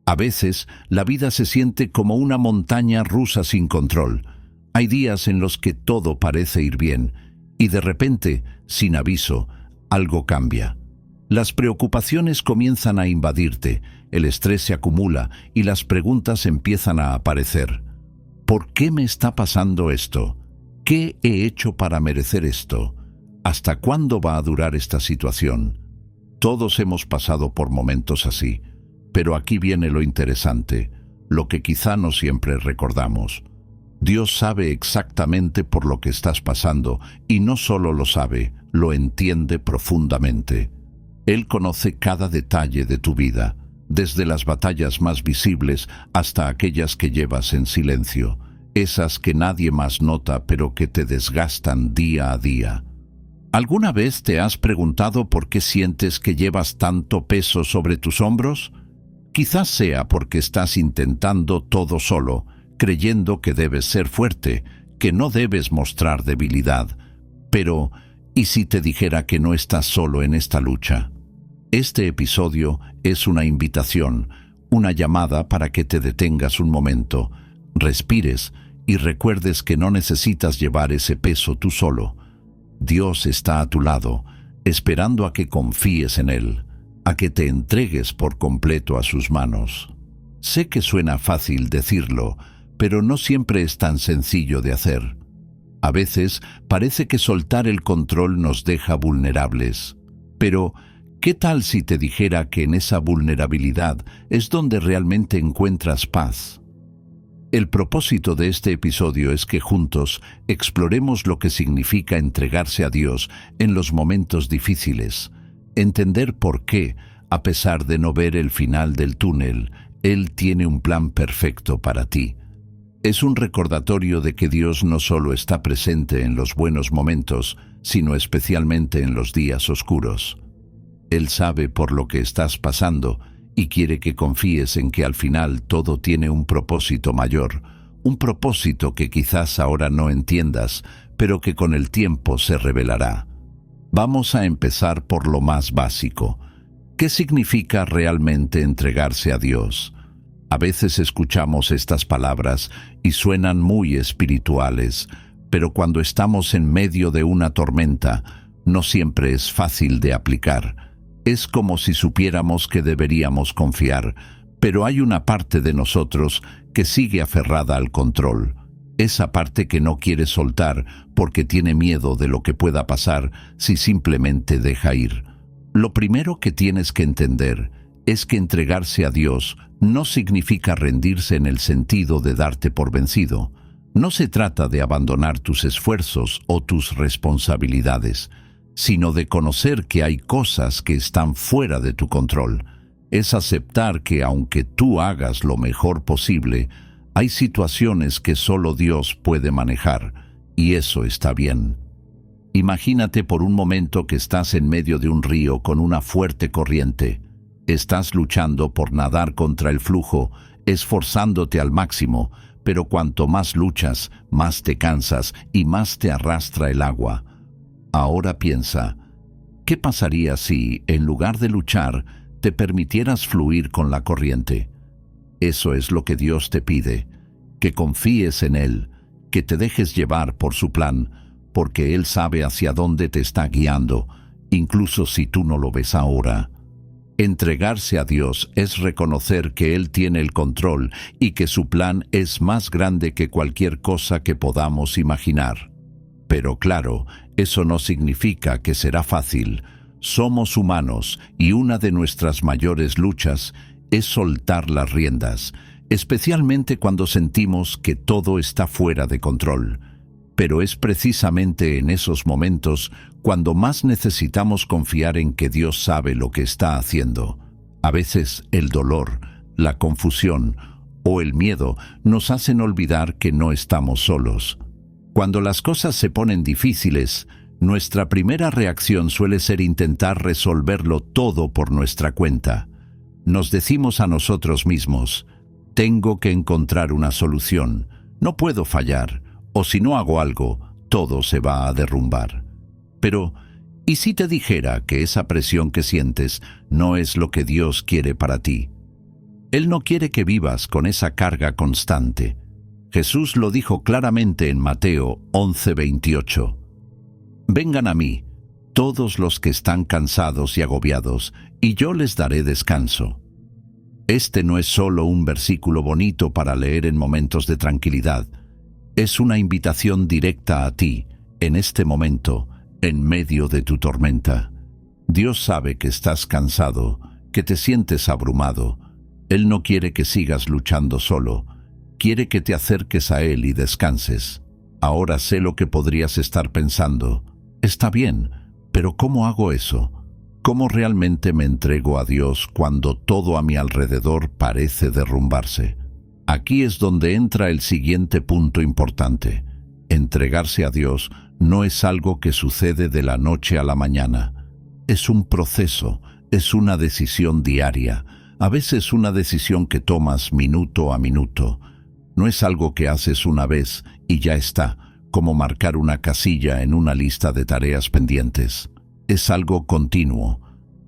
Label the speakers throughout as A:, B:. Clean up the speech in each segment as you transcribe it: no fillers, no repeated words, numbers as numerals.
A: A veces, la vida se siente como una montaña rusa sin control. Hay días en los que todo parece ir bien, y de repente, sin aviso, algo cambia. Las preocupaciones comienzan a invadirte, el estrés se acumula y las preguntas empiezan a aparecer. ¿Por qué me está pasando esto? ¿Qué he hecho para merecer esto? ¿Hasta cuándo va a durar esta situación? Todos hemos pasado por momentos así, pero aquí viene lo interesante, lo que quizá no siempre recordamos. Dios sabe exactamente por lo que estás pasando y no solo lo sabe, lo entiende profundamente. Él conoce cada detalle de tu vida, desde las batallas más visibles hasta aquellas que llevas en silencio, esas que nadie más nota pero que te desgastan día a día. ¿Alguna vez te has preguntado por qué sientes que llevas tanto peso sobre tus hombros? Quizás sea porque estás intentando todo solo, creyendo que debes ser fuerte, que no debes mostrar debilidad. Pero, ¿y si te dijera que no estás solo en esta lucha? Este episodio es una invitación, una llamada para que te detengas un momento, respires y recuerdes que no necesitas llevar ese peso tú solo. Dios está a tu lado, esperando a que confíes en Él, a que te entregues por completo a sus manos. Sé que suena fácil decirlo, pero no siempre es tan sencillo de hacer. A veces parece que soltar el control nos deja vulnerables. Pero, ¿qué tal si te dijera que en esa vulnerabilidad es donde realmente encuentras paz? El propósito de este episodio es que juntos exploremos lo que significa entregarse a Dios en los momentos difíciles, entender por qué, a pesar de no ver el final del túnel, Él tiene un plan perfecto para ti. Es un recordatorio de que Dios no solo está presente en los buenos momentos, sino especialmente en los días oscuros. Él sabe por lo que estás pasando y quiere que confíes en que al final todo tiene un propósito mayor, un propósito que quizás ahora no entiendas, pero que con el tiempo se revelará. Vamos a empezar por lo más básico. ¿Qué significa realmente entregarse a Dios? A veces escuchamos estas palabras y suenan muy espirituales, pero cuando estamos en medio de una tormenta, no siempre es fácil de aplicar. Es como si supiéramos que deberíamos confiar, pero hay una parte de nosotros que sigue aferrada al control. Esa parte que no quiere soltar porque tiene miedo de lo que pueda pasar si simplemente deja ir. Lo primero que tienes que entender es que entregarse a Dios no significa rendirse en el sentido de darte por vencido. No se trata de abandonar tus esfuerzos o tus responsabilidades, sino de conocer que hay cosas que están fuera de tu control. Es aceptar que aunque tú hagas lo mejor posible, hay situaciones que solo Dios puede manejar, y eso está bien. Imagínate por un momento que estás en medio de un río con una fuerte corriente. Estás luchando por nadar contra el flujo, esforzándote al máximo, pero cuanto más luchas, más te cansas y más te arrastra el agua. Ahora piensa, ¿qué pasaría si, en lugar de luchar, te permitieras fluir con la corriente? Eso es lo que Dios te pide, que confíes en Él, que te dejes llevar por su plan, porque Él sabe hacia dónde te está guiando, incluso si tú no lo ves ahora. Entregarse a Dios es reconocer que Él tiene el control y que su plan es más grande que cualquier cosa que podamos imaginar. Pero claro, eso no significa que será fácil. Somos humanos y una de nuestras mayores luchas es soltar las riendas, especialmente cuando sentimos que todo está fuera de control. Pero es precisamente en esos momentos cuando más necesitamos confiar en que Dios sabe lo que está haciendo. A veces el dolor, la confusión o el miedo nos hacen olvidar que no estamos solos. Cuando las cosas se ponen difíciles, nuestra primera reacción suele ser intentar resolverlo todo por nuestra cuenta. Nos decimos a nosotros mismos, tengo que encontrar una solución, no puedo fallar, o si no hago algo, todo se va a derrumbar. Pero, ¿y si te dijera que esa presión que sientes no es lo que Dios quiere para ti? Él no quiere que vivas con esa carga constante. Jesús lo dijo claramente en Mateo 11:28. Vengan a mí, todos los que están cansados y agobiados, y yo les daré descanso. Este no es solo un versículo bonito para leer en momentos de tranquilidad. Es una invitación directa a ti, en este momento, en medio de tu tormenta. Dios sabe que estás cansado, que te sientes abrumado. Él no quiere que sigas luchando solo. Quiere que te acerques a Él y descanses. Ahora sé lo que podrías estar pensando. Está bien, pero ¿cómo hago eso? ¿Cómo realmente me entrego a Dios cuando todo a mi alrededor parece derrumbarse? Aquí es donde entra el siguiente punto importante. Entregarse a Dios no es algo que sucede de la noche a la mañana. Es un proceso, es una decisión diaria, a veces una decisión que tomas minuto a minuto. No es algo que haces una vez y ya está, como marcar una casilla en una lista de tareas pendientes. Es algo continuo.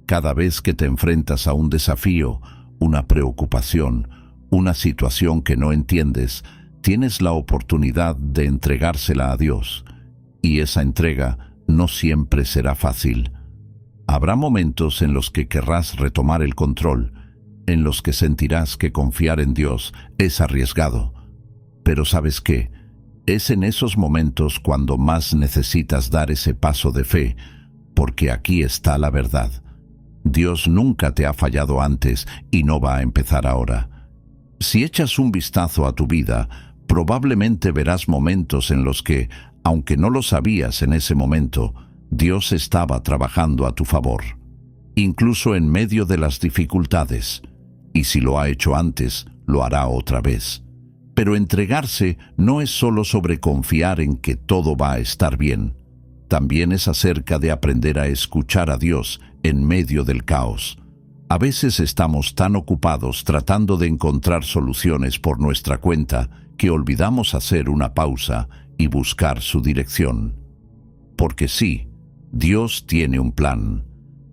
A: Cada vez que te enfrentas a un desafío, una preocupación, una situación que no entiendes, tienes la oportunidad de entregársela a Dios. Y esa entrega no siempre será fácil. Habrá momentos en los que querrás retomar el control, en los que sentirás que confiar en Dios es arriesgado. Pero ¿sabes qué? Es en esos momentos cuando más necesitas dar ese paso de fe, porque aquí está la verdad. Dios nunca te ha fallado antes y no va a empezar ahora. Si echas un vistazo a tu vida, probablemente verás momentos en los que, aunque no lo sabías en ese momento, Dios estaba trabajando a tu favor, incluso en medio de las dificultades. Y si lo ha hecho antes, lo hará otra vez. Pero entregarse no es solo sobre confiar en que todo va a estar bien. También es acerca de aprender a escuchar a Dios en medio del caos. A veces estamos tan ocupados tratando de encontrar soluciones por nuestra cuenta que olvidamos hacer una pausa y buscar su dirección. Porque sí, Dios tiene un plan,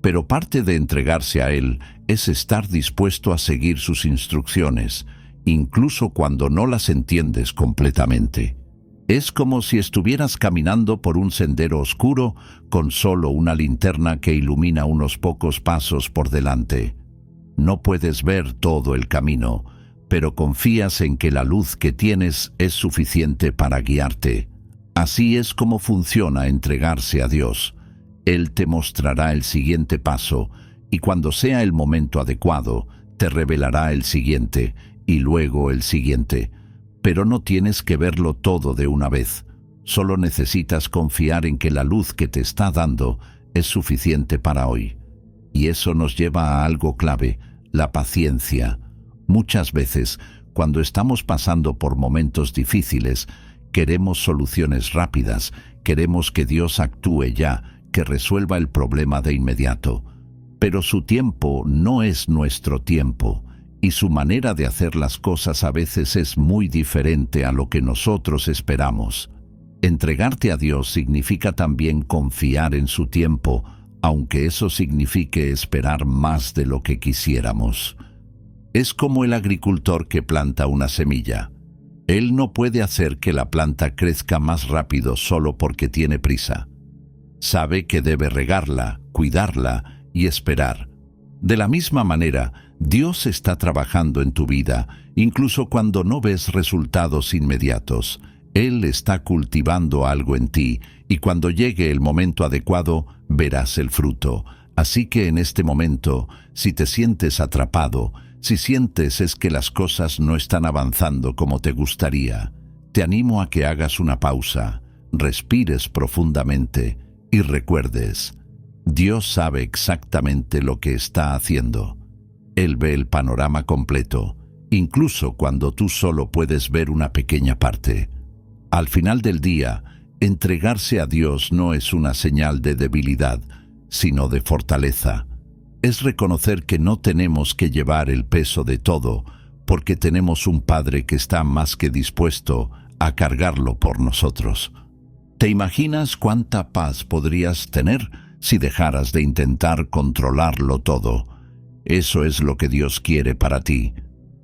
A: pero parte de entregarse a Él es estar dispuesto a seguir sus instrucciones, incluso cuando no las entiendes completamente. Es como si estuvieras caminando por un sendero oscuro con solo una linterna que ilumina unos pocos pasos por delante. No puedes ver todo el camino, pero confías en que la luz que tienes es suficiente para guiarte. Así es como funciona entregarse a Dios. Él te mostrará el siguiente paso y cuando sea el momento adecuado, te revelará el siguiente y luego el siguiente. Pero no tienes que verlo todo de una vez. Solo necesitas confiar en que la luz que te está dando es suficiente para hoy. Y eso nos lleva a algo clave, la paciencia. Muchas veces, cuando estamos pasando por momentos difíciles, queremos soluciones rápidas, queremos que Dios actúe ya, que resuelva el problema de inmediato. Pero su tiempo no es nuestro tiempo. Y su manera de hacer las cosas a veces es muy diferente a lo que nosotros esperamos. Entregarte a Dios significa también confiar en su tiempo, aunque eso signifique esperar más de lo que quisiéramos. Es como el agricultor que planta una semilla. Él no puede hacer que la planta crezca más rápido solo porque tiene prisa. Sabe que debe regarla, cuidarla y esperar. De la misma manera, Dios está trabajando en tu vida, incluso cuando no ves resultados inmediatos. Él está cultivando algo en ti, y cuando llegue el momento adecuado, verás el fruto. Así que en este momento, si te sientes atrapado, si sientes es que las cosas no están avanzando como te gustaría, te animo a que hagas una pausa, respires profundamente y recuerdes, Dios sabe exactamente lo que está haciendo. Él ve el panorama completo, incluso cuando tú solo puedes ver una pequeña parte. Al final del día, entregarse a Dios no es una señal de debilidad, sino de fortaleza. Es reconocer que no tenemos que llevar el peso de todo, porque tenemos un Padre que está más que dispuesto a cargarlo por nosotros. ¿Te imaginas cuánta paz podrías tener si dejaras de intentar controlarlo todo? Eso es lo que Dios quiere para ti.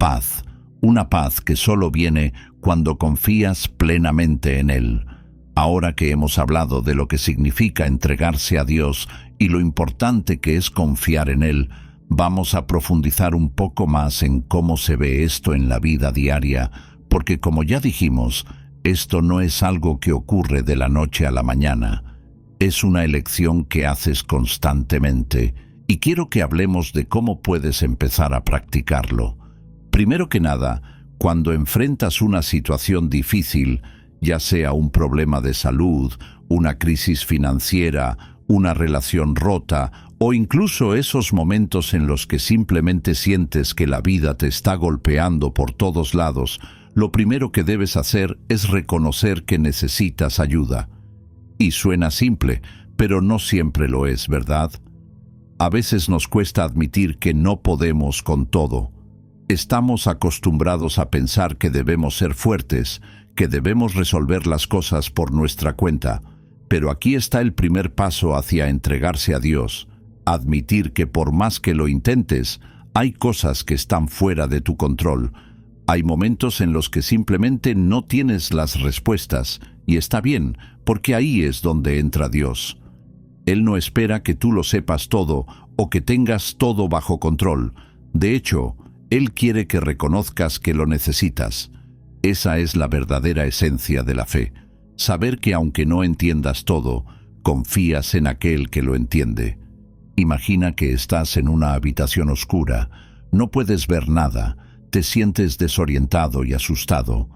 A: paz, una paz que solo viene cuando confías plenamente en Él. Ahora que hemos hablado de lo que significa entregarse a Dios y lo importante que es confiar en Él, vamos a profundizar un poco más en cómo se ve esto en la vida diaria, porque como ya dijimos, esto no es algo que ocurre de la noche a la mañana. Es una elección que haces constantemente, y quiero que hablemos de cómo puedes empezar a practicarlo. Primero que nada, cuando enfrentas una situación difícil, ya sea un problema de salud, una crisis financiera, una relación rota o incluso esos momentos en los que simplemente sientes que la vida te está golpeando por todos lados, lo primero que debes hacer es reconocer que necesitas ayuda. Y suena simple, pero no siempre lo es, ¿verdad? A veces nos cuesta admitir que no podemos con todo. Estamos acostumbrados a pensar que debemos ser fuertes, que debemos resolver las cosas por nuestra cuenta. Pero aquí está el primer paso hacia entregarse a Dios. Admitir que por más que lo intentes, hay cosas que están fuera de tu control. Hay momentos en los que simplemente no tienes las respuestas, y está bien, porque ahí es donde entra Dios. Él no espera que tú lo sepas todo o que tengas todo bajo control. De hecho, Él quiere que reconozcas que lo necesitas. Esa es la verdadera esencia de la fe. Saber que aunque no entiendas todo, confías en aquel que lo entiende. Imagina que estás en una habitación oscura, no puedes ver nada, te sientes desorientado y asustado.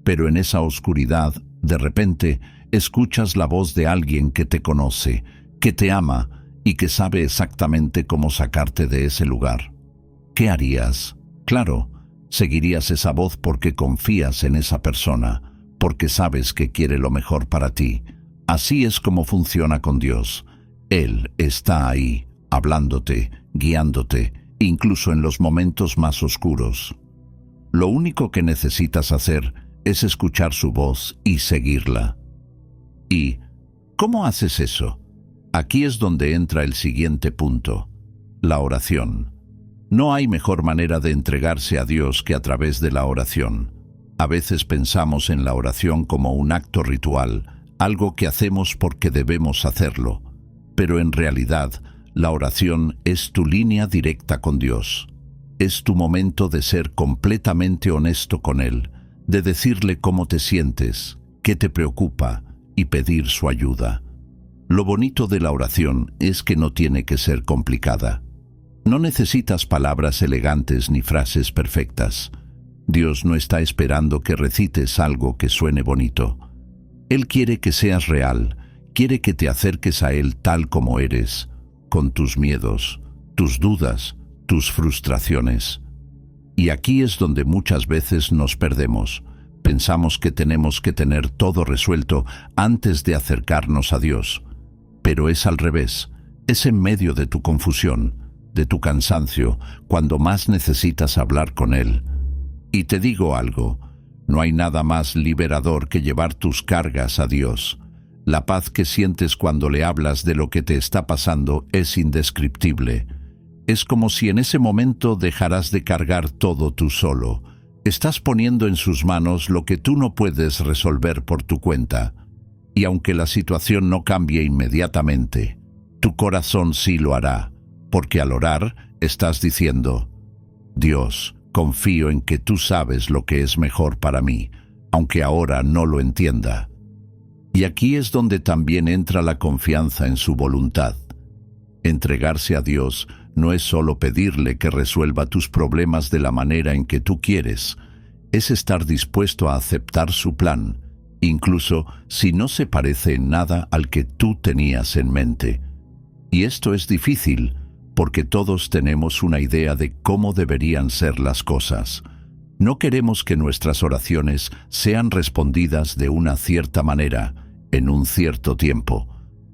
A: Pero en esa oscuridad, de repente, escuchas la voz de alguien que te conoce, que te ama y que sabe exactamente cómo sacarte de ese lugar. ¿Qué harías? Claro, seguirías esa voz porque confías en esa persona, porque sabes que quiere lo mejor para ti. Así es como funciona con Dios. Él está ahí, hablándote, guiándote, incluso en los momentos más oscuros. Lo único que necesitas hacer es escuchar su voz y seguirla. ¿Y cómo haces eso? Aquí es donde entra el siguiente punto: la oración. No hay mejor manera de entregarse a Dios que a través de la oración. A veces pensamos en la oración como un acto ritual, algo que hacemos porque debemos hacerlo. Pero en realidad, la oración es tu línea directa con Dios. Es tu momento de ser completamente honesto con Él, de decirle cómo te sientes, qué te preocupa y pedir su ayuda. Lo bonito de la oración es que no tiene que ser complicada. No necesitas palabras elegantes ni frases perfectas. Dios no está esperando que recites algo que suene bonito. Él quiere que seas real, quiere que te acerques a Él tal como eres, con tus miedos, tus dudas, tus frustraciones. Y aquí es donde muchas veces nos perdemos. Pensamos que tenemos que tener todo resuelto antes de acercarnos a Dios. Pero es al revés. Es en medio de tu confusión, de tu cansancio, cuando más necesitas hablar con Él. Y te digo algo, no hay nada más liberador que llevar tus cargas a Dios. La paz que sientes cuando le hablas de lo que te está pasando es indescriptible. Es como si en ese momento dejaras de cargar todo tú solo. Estás poniendo en sus manos lo que tú no puedes resolver por tu cuenta. Y aunque la situación no cambie inmediatamente, tu corazón sí lo hará, porque al orar estás diciendo: Dios, confío en que tú sabes lo que es mejor para mí, aunque ahora no lo entienda. Y aquí es donde también entra la confianza en su voluntad. Entregarse a Dios no es solo pedirle que resuelva tus problemas de la manera en que tú quieres, es estar dispuesto a aceptar su plan, incluso si no se parece en nada al que tú tenías en mente. Y esto es difícil, porque todos tenemos una idea de cómo deberían ser las cosas. No queremos que nuestras oraciones sean respondidas de una cierta manera, en un cierto tiempo.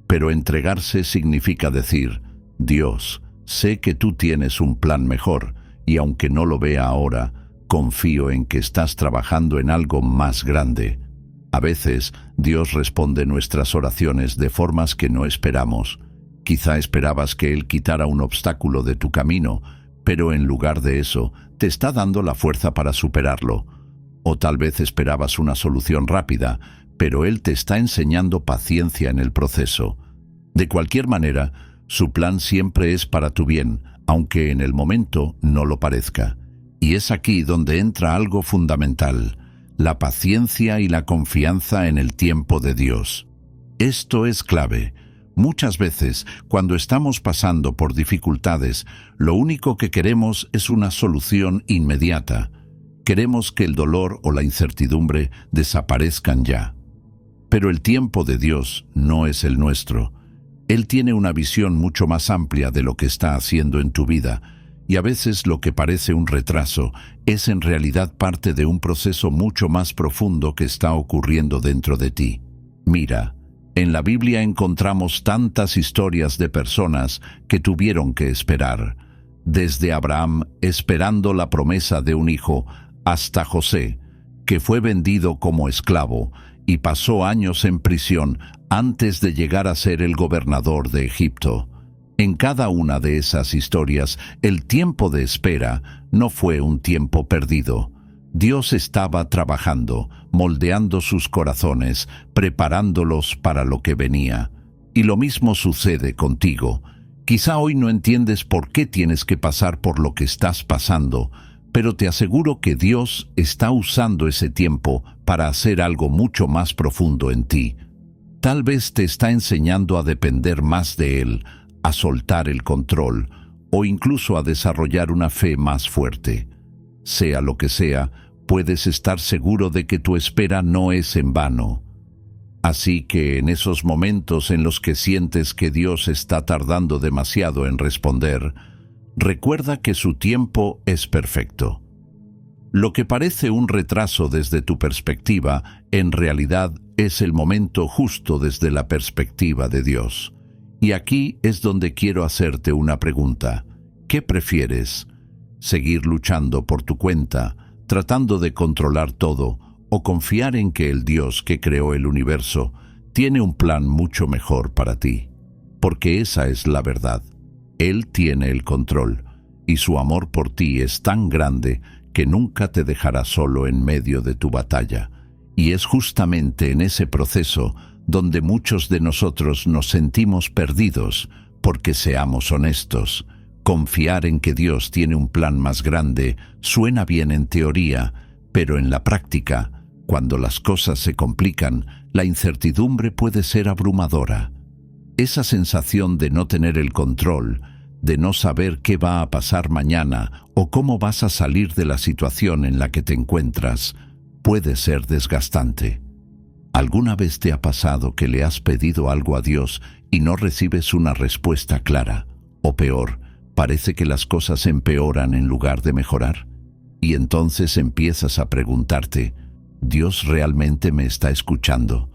A: Pero entregarse significa decir: Dios, sé que tú tienes un plan mejor, y aunque no lo vea ahora, confío en que estás trabajando en algo más grande. A veces, Dios responde nuestras oraciones de formas que no esperamos. Quizá esperabas que Él quitara un obstáculo de tu camino, pero en lugar de eso, te está dando la fuerza para superarlo. O tal vez esperabas una solución rápida, pero Él te está enseñando paciencia en el proceso. De cualquier manera, su plan siempre es para tu bien, aunque en el momento no lo parezca. Y es aquí donde entra algo fundamental: la paciencia y la confianza en el tiempo de Dios. Esto es clave. Muchas veces, cuando estamos pasando por dificultades, lo único que queremos es una solución inmediata. Queremos que el dolor o la incertidumbre desaparezcan ya. Pero el tiempo de Dios no es el nuestro. Él tiene una visión mucho más amplia de lo que está haciendo en tu vida, y a veces lo que parece un retraso es en realidad parte de un proceso mucho más profundo que está ocurriendo dentro de ti. Mira, en la Biblia encontramos tantas historias de personas que tuvieron que esperar, desde Abraham esperando la promesa de un hijo, hasta José, que fue vendido como esclavo y pasó años en prisión antes de llegar a ser el gobernador de Egipto. En cada una de esas historias, el tiempo de espera no fue un tiempo perdido. Dios estaba trabajando, moldeando sus corazones, preparándolos para lo que venía. Y lo mismo sucede contigo. Quizá hoy no entiendes por qué tienes que pasar por lo que estás pasando, pero te aseguro que Dios está usando ese tiempo para hacer algo mucho más profundo en ti. Tal vez te está enseñando a depender más de Él, a soltar el control, o incluso a desarrollar una fe más fuerte. Sea lo que sea, puedes estar seguro de que tu espera no es en vano. Así que en esos momentos en los que sientes que Dios está tardando demasiado en responder, recuerda que su tiempo es perfecto. Lo que parece un retraso desde tu perspectiva, en realidad es el momento justo desde la perspectiva de Dios. Y aquí es donde quiero hacerte una pregunta. ¿Qué prefieres? ¿Seguir luchando por tu cuenta, tratando de controlar todo, o confiar en que el Dios que creó el universo tiene un plan mucho mejor para ti? Porque esa es la verdad. Él tiene el control, y su amor por ti es tan grande que nunca te dejará solo en medio de tu batalla. Y es justamente en ese proceso donde muchos de nosotros nos sentimos perdidos, porque seamos honestos, confiar en que Dios tiene un plan más grande suena bien en teoría, pero en la práctica, cuando las cosas se complican, la incertidumbre puede ser abrumadora. Esa sensación de no tener el control, de no saber qué va a pasar mañana o cómo vas a salir de la situación en la que te encuentras, puede ser desgastante. ¿Alguna vez te ha pasado que le has pedido algo a Dios y no recibes una respuesta clara? O peor, parece que las cosas empeoran en lugar de mejorar. Y entonces empiezas a preguntarte, ¿Dios realmente me está escuchando?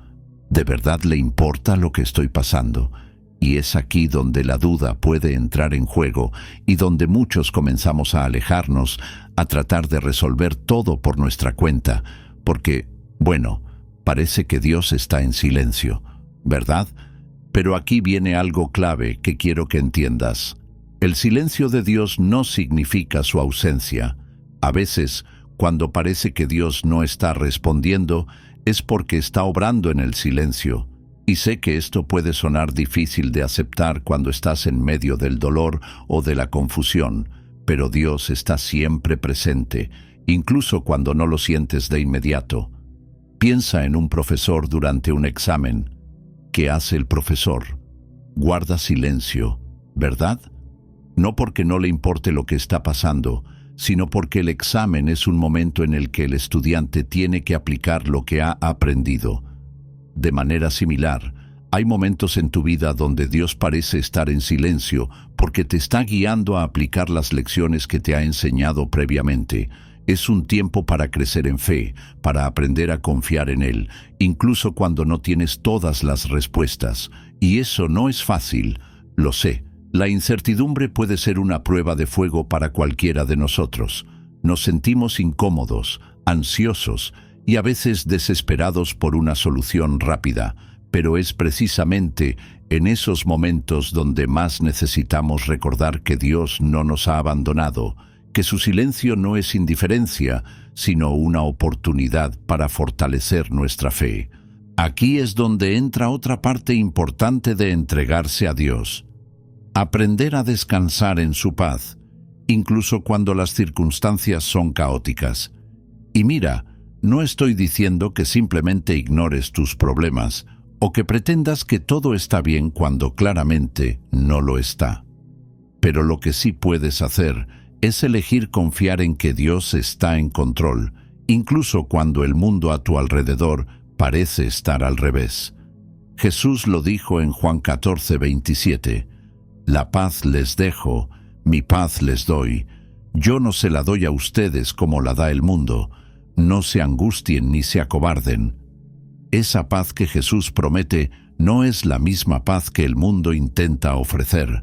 A: ¿De verdad le importa lo que estoy pasando? Y es aquí donde la duda puede entrar en juego y donde muchos comenzamos a alejarnos, a tratar de resolver todo por nuestra cuenta, porque, bueno, parece que Dios está en silencio, ¿verdad? Pero aquí viene algo clave que quiero que entiendas. El silencio de Dios no significa su ausencia. A veces, cuando parece que Dios no está respondiendo, es porque está obrando en el silencio. Y sé que esto puede sonar difícil de aceptar cuando estás en medio del dolor o de la confusión, pero Dios está siempre presente, incluso cuando no lo sientes de inmediato. Piensa en un profesor durante un examen. ¿Qué hace el profesor? Guarda silencio, ¿verdad? No porque no le importe lo que está pasando, sino porque el examen es un momento en el que el estudiante tiene que aplicar lo que ha aprendido. De manera similar, hay momentos en tu vida donde Dios parece estar en silencio porque te está guiando a aplicar las lecciones que te ha enseñado previamente. Es un tiempo para crecer en fe, para aprender a confiar en Él, incluso cuando no tienes todas las respuestas. Y eso no es fácil, lo sé. La incertidumbre puede ser una prueba de fuego para cualquiera de nosotros. Nos sentimos incómodos, ansiosos y a veces desesperados por una solución rápida, pero es precisamente En esos momentos donde más necesitamos recordar que Dios no nos ha abandonado, que su silencio no es indiferencia, sino una oportunidad para fortalecer nuestra fe. Aquí es donde entra otra parte importante de entregarse a Dios. Aprender a descansar en su paz, incluso cuando las circunstancias son caóticas. Y mira, no estoy diciendo que simplemente ignores tus problemas o que pretendas que todo está bien cuando claramente no lo está. Pero lo que sí puedes hacer es elegir confiar en que Dios está en control, incluso cuando el mundo a tu alrededor parece estar al revés. Jesús lo dijo en Juan 14:27, «La paz les dejo, mi paz les doy. Yo no se la doy a ustedes como la da el mundo. No se angustien ni se acobarden». Esa paz que Jesús promete no es la misma paz que el mundo intenta ofrecer.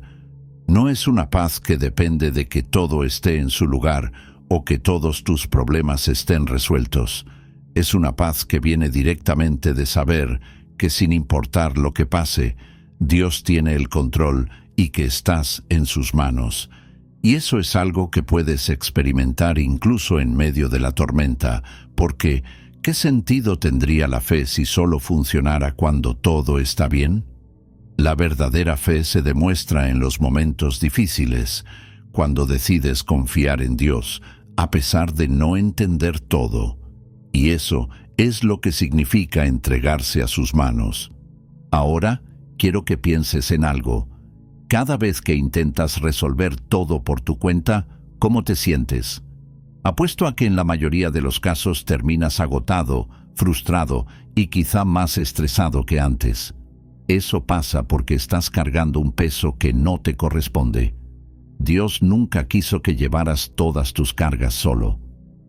A: No es una paz que depende de que todo esté en su lugar o que todos tus problemas estén resueltos. Es una paz que viene directamente de saber que sin importar lo que pase, Dios tiene el control y que estás en sus manos. Y eso es algo que puedes experimentar incluso en medio de la tormenta, porque ¿qué sentido tendría la fe si solo funcionara cuando todo está bien? La verdadera fe se demuestra en los momentos difíciles, cuando decides confiar en Dios, a pesar de no entender todo. Y eso es lo que significa entregarse a sus manos. Ahora, quiero que pienses en algo. Cada vez que intentas resolver todo por tu cuenta, ¿cómo te sientes? Apuesto a que en la mayoría de los casos terminas agotado, frustrado y quizá más estresado que antes. Eso pasa porque estás cargando un peso que no te corresponde. Dios nunca quiso que llevaras todas tus cargas solo.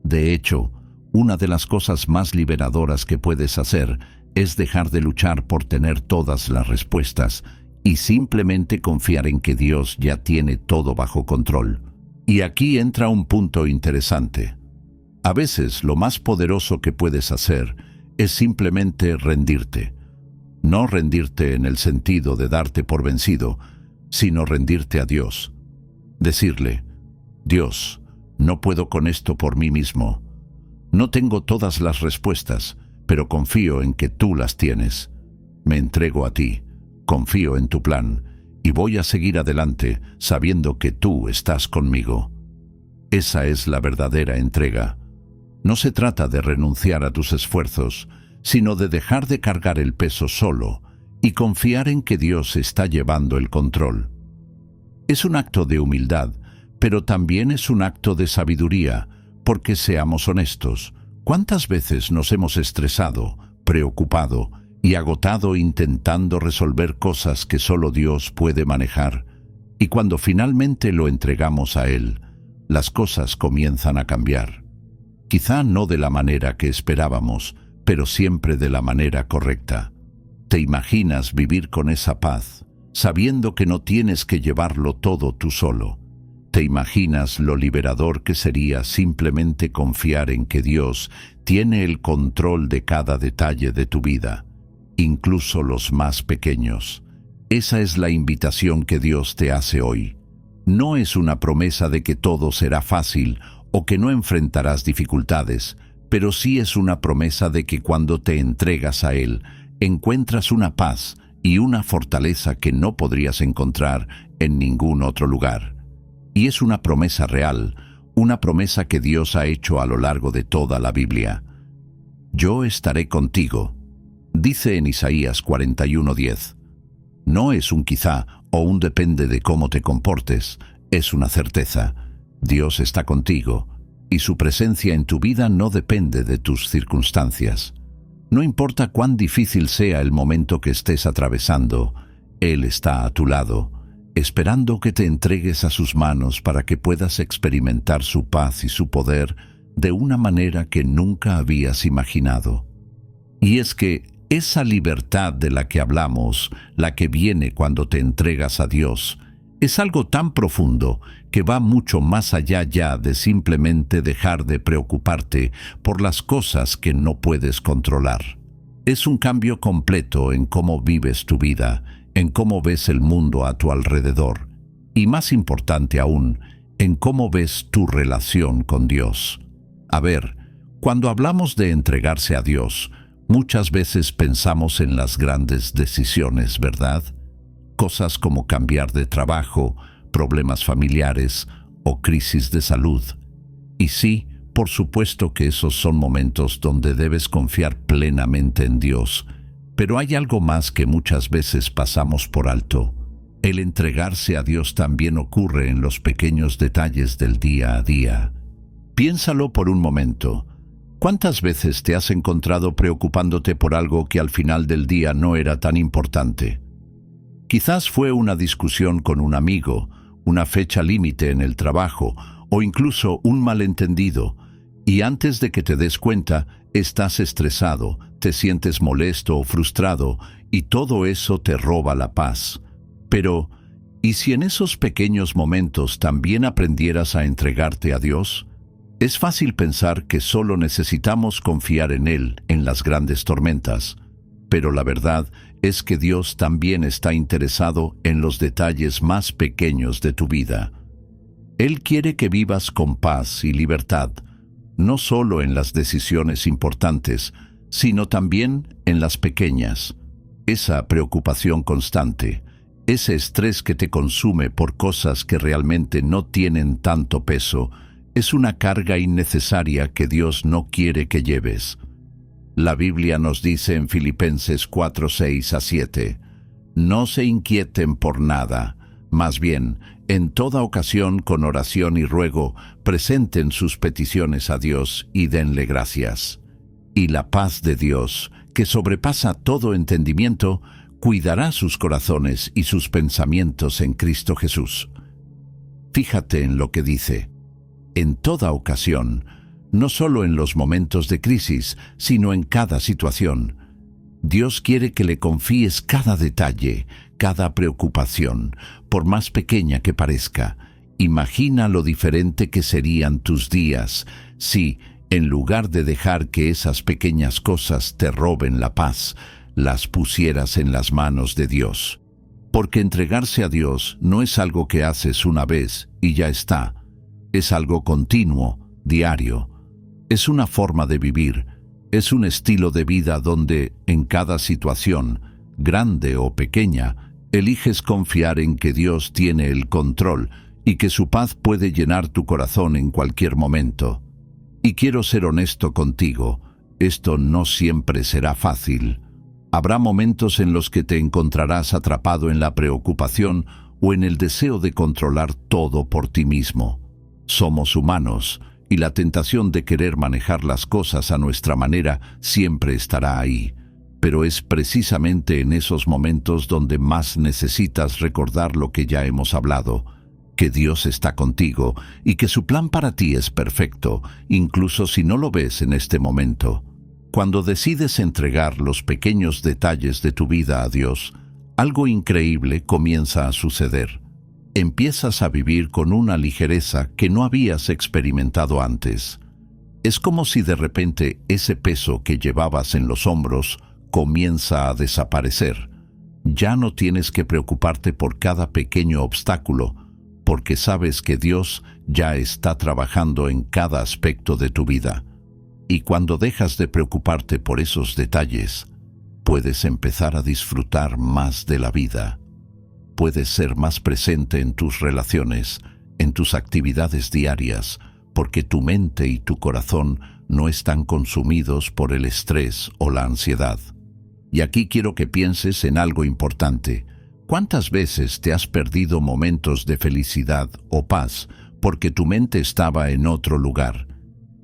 A: De hecho, una de las cosas más liberadoras que puedes hacer es dejar de luchar por tener todas las respuestas y simplemente confiar en que Dios ya tiene todo bajo control. Y aquí entra un punto interesante. A veces lo más poderoso que puedes hacer es simplemente rendirte. No rendirte en el sentido de darte por vencido, sino rendirte a Dios. Decirle, Dios, no puedo con esto por mí mismo. No tengo todas las respuestas, pero confío en que tú las tienes. Me entrego a ti, confío en tu plan, y voy a seguir adelante sabiendo que tú estás conmigo. Esa es la verdadera entrega. No se trata de renunciar a tus esfuerzos, sino de dejar de cargar el peso solo y confiar en que Dios está llevando el control. Es un acto de humildad, pero también es un acto de sabiduría, porque seamos honestos, ¿cuántas veces nos hemos estresado, preocupado y agotado intentando resolver cosas que solo Dios puede manejar? Y cuando finalmente lo entregamos a Él, las cosas comienzan a cambiar. Quizá no de la manera que esperábamos, pero siempre de la manera correcta. ¿Te imaginas vivir con esa paz, sabiendo que no tienes que llevarlo todo tú solo? ¿Te imaginas lo liberador que sería simplemente confiar en que Dios tiene el control de cada detalle de tu vida, incluso los más pequeños? Esa es la invitación que Dios te hace hoy. No es una promesa de que todo será fácil o que no enfrentarás dificultades, pero sí es una promesa de que cuando te entregas a Él, encuentras una paz y una fortaleza que no podrías encontrar en ningún otro lugar. Y es una promesa real, una promesa que Dios ha hecho a lo largo de toda la Biblia. Yo estaré contigo, dice en Isaías 41:10. No es un quizá o un depende de cómo te comportes, es una certeza. Dios está contigo, y su presencia en tu vida no depende de tus circunstancias. No importa cuán difícil sea el momento que estés atravesando, Él está a tu lado, esperando que te entregues a sus manos para que puedas experimentar su paz y su poder de una manera que nunca habías imaginado. Y es que esa libertad de la que hablamos, la que viene cuando te entregas a Dios, es algo tan profundo que va mucho más allá ya de simplemente dejar de preocuparte por las cosas que no puedes controlar. Es un cambio completo en cómo vives tu vida, en cómo ves el mundo a tu alrededor y, más importante aún, en cómo ves tu relación con Dios. A ver, cuando hablamos de entregarse a Dios, muchas veces pensamos en las grandes decisiones, ¿verdad? Cosas como cambiar de trabajo, problemas familiares o crisis de salud. Y sí, por supuesto que esos son momentos donde debes confiar plenamente en Dios, pero hay algo más que muchas veces pasamos por alto. El entregarse a Dios también ocurre en los pequeños detalles del día a día. Piénsalo por un momento. ¿Cuántas veces te has encontrado preocupándote por algo que al final del día no era tan importante? Quizás fue una discusión con un amigo, una fecha límite en el trabajo o incluso un malentendido, y antes de que te des cuenta, estás estresado, te sientes molesto o frustrado, y todo eso te roba la paz. Pero, ¿y si en esos pequeños momentos también aprendieras a entregarte a Dios? Es fácil pensar que solo necesitamos confiar en Él en las grandes tormentas, pero la verdad es que Dios también está interesado en los detalles más pequeños de tu vida. Él quiere que vivas con paz y libertad, no solo en las decisiones importantes, sino también en las pequeñas. Esa preocupación constante, ese estrés que te consume por cosas que realmente no tienen tanto peso, es una carga innecesaria que Dios no quiere que lleves. La Biblia nos dice en Filipenses 4:6-7, «No se inquieten por nada, más bien, en toda ocasión con oración y ruego, presenten sus peticiones a Dios y denle gracias. Y la paz de Dios, que sobrepasa todo entendimiento, cuidará sus corazones y sus pensamientos en Cristo Jesús». Fíjate en lo que dice. En toda ocasión, no solo en los momentos de crisis, sino en cada situación. Dios quiere que le confíes cada detalle, cada preocupación, por más pequeña que parezca. Imagina lo diferente que serían tus días si, en lugar de dejar que esas pequeñas cosas te roben la paz, las pusieras en las manos de Dios. Porque entregarse a Dios no es algo que haces una vez y ya está. Es algo continuo, diario. Es una forma de vivir. Es un estilo de vida donde, en cada situación, grande o pequeña, eliges confiar en que Dios tiene el control y que su paz puede llenar tu corazón en cualquier momento. Y quiero ser honesto contigo, esto no siempre será fácil. Habrá momentos en los que te encontrarás atrapado en la preocupación o en el deseo de controlar todo por ti mismo. Somos humanos, y la tentación de querer manejar las cosas a nuestra manera siempre estará ahí. Pero es precisamente en esos momentos donde más necesitas recordar lo que ya hemos hablado, que Dios está contigo y que su plan para ti es perfecto, incluso si no lo ves en este momento. Cuando decides entregar los pequeños detalles de tu vida a Dios, algo increíble comienza a suceder. Empiezas a vivir con una ligereza que no habías experimentado antes. Es como si de repente ese peso que llevabas en los hombros comienza a desaparecer. Ya no tienes que preocuparte por cada pequeño obstáculo, porque sabes que Dios ya está trabajando en cada aspecto de tu vida. Y cuando dejas de preocuparte por esos detalles, puedes empezar a disfrutar más de la vida. Puedes ser más presente en tus relaciones, en tus actividades diarias, porque tu mente y tu corazón no están consumidos por el estrés o la ansiedad. Y aquí quiero que pienses en algo importante. ¿Cuántas veces te has perdido momentos de felicidad o paz porque tu mente estaba en otro lugar?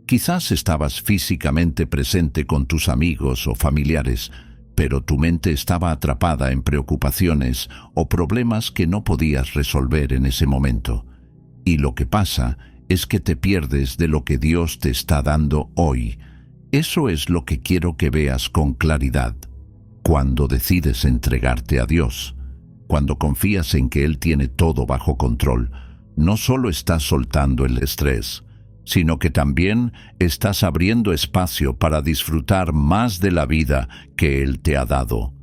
A: Quizás estabas físicamente presente con tus amigos o familiares, pero tu mente estaba atrapada en preocupaciones o problemas que no podías resolver en ese momento. Y lo que pasa es que te pierdes de lo que Dios te está dando hoy. Eso es lo que quiero que veas con claridad. Cuando decides entregarte a Dios, cuando confías en que Él tiene todo bajo control, no solo estás soltando el estrés, sino que también estás abriendo espacio para disfrutar más de la vida que Él te ha dado.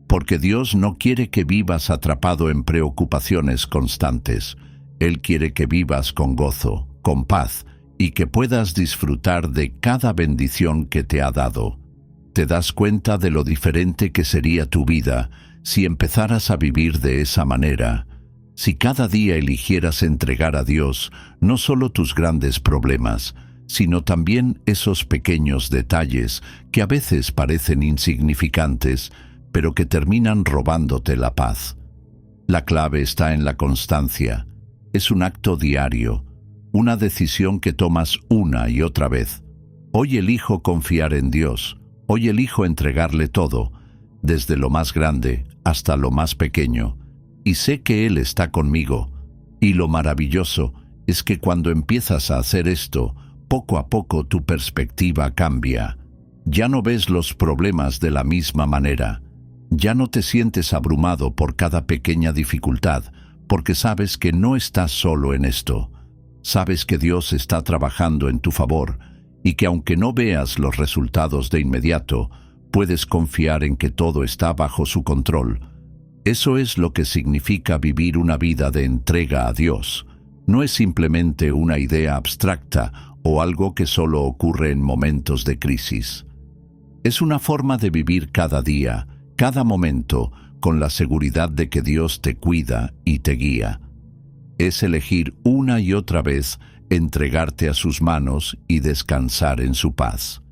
A: Porque Dios no quiere que vivas atrapado en preocupaciones constantes. Él quiere que vivas con gozo, con paz, y que puedas disfrutar de cada bendición que te ha dado. ¿Te das cuenta de lo diferente que sería tu vida si empezaras a vivir de esa manera? Si cada día eligieras entregar a Dios no solo tus grandes problemas, sino también esos pequeños detalles que a veces parecen insignificantes, pero que terminan robándote la paz. La clave está en la constancia. Es un acto diario, una decisión que tomas una y otra vez. Hoy elijo confiar en Dios, hoy elijo entregarle todo, desde lo más grande hasta lo más pequeño, y sé que Él está conmigo. Y lo maravilloso es que cuando empiezas a hacer esto, poco a poco tu perspectiva cambia. Ya no ves los problemas de la misma manera. Ya no te sientes abrumado por cada pequeña dificultad, porque sabes que no estás solo en esto. Sabes que Dios está trabajando en tu favor y que aunque no veas los resultados de inmediato, puedes confiar en que todo está bajo su control. Eso es lo que significa vivir una vida de entrega a Dios. No es simplemente una idea abstracta o algo que solo ocurre en momentos de crisis. Es una forma de vivir cada día, cada momento, con la seguridad de que Dios te cuida y te guía. Es elegir una y otra vez entregarte a sus manos y descansar en su paz.